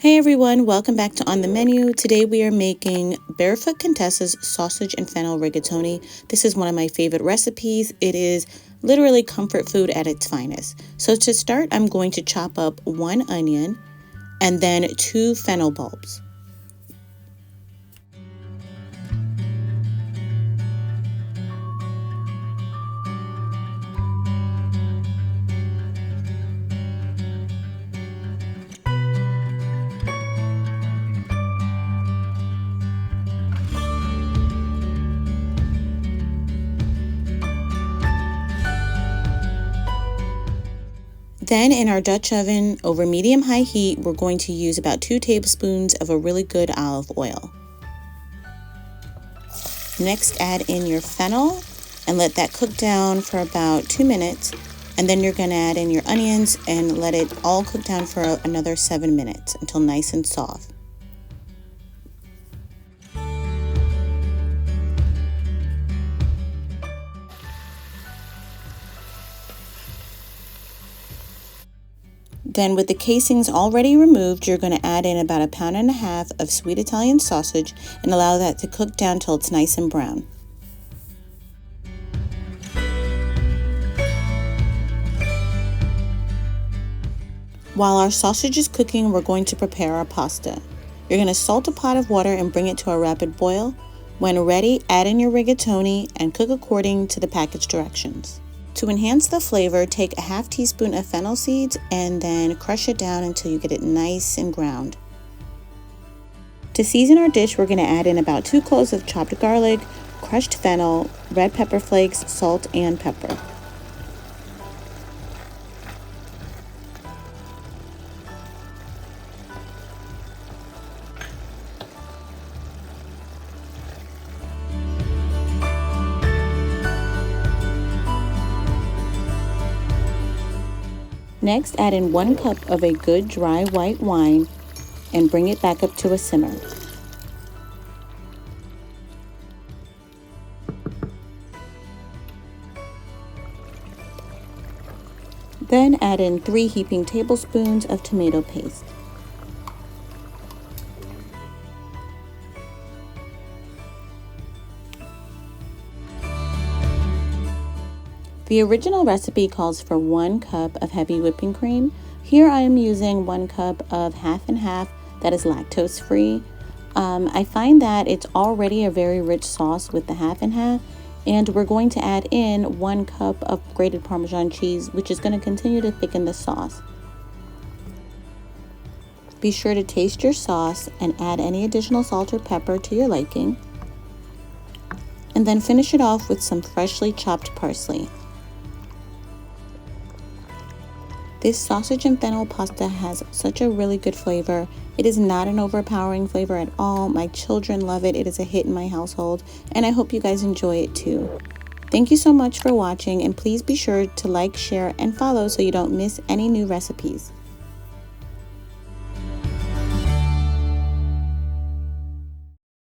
Hey everyone, welcome back to On the Menu. Today we are making Barefoot Contessa's Sausage and Fennel Rigatoni. This is one of my favorite recipes. It is literally comfort food at its finest. So to start, I'm going to chop up 1 onion and then 2 fennel bulbs. Then in our Dutch oven over medium-high heat, we're going to use about 2 tablespoons of a really good olive oil. Next, add in your fennel and let that cook down for about 2 minutes. And then you're going to add in your onions and let it all cook down for another 7 minutes until nice and soft. Then with the casings already removed, you're going to add in about 1.5 pounds of sweet Italian sausage and allow that to cook down till it's nice and brown. While our sausage is cooking, we're going to prepare our pasta. You're going to salt a pot of water and bring it to a rapid boil. When ready, add in your rigatoni and cook according to the package directions. To enhance the flavor, take a 1/2 teaspoon of fennel seeds and then crush it down until you get it nice and ground. To season our dish, we're going to add in about 2 cloves of chopped garlic, crushed fennel, red pepper flakes, salt, and pepper. Next, add in 1 cup of a good dry white wine and bring it back up to a simmer. Then add in 3 heaping tablespoons of tomato paste. The original recipe calls for 1 cup of heavy whipping cream. Here I am using 1 cup of half and half that is lactose free. I find that it's already a very rich sauce with the half and half, and we're going to add in 1 cup of grated Parmesan cheese, which is going to continue to thicken the sauce. Be sure to taste your sauce and add any additional salt or pepper to your liking, and then finish it off with some freshly chopped parsley. This sausage and fennel pasta has such a really good flavor. It is not an overpowering flavor at all. My children love it. It is a hit in my household, and I hope you guys enjoy it too. Thank you so much for watching, and please be sure to like, share, and follow so you don't miss any new recipes.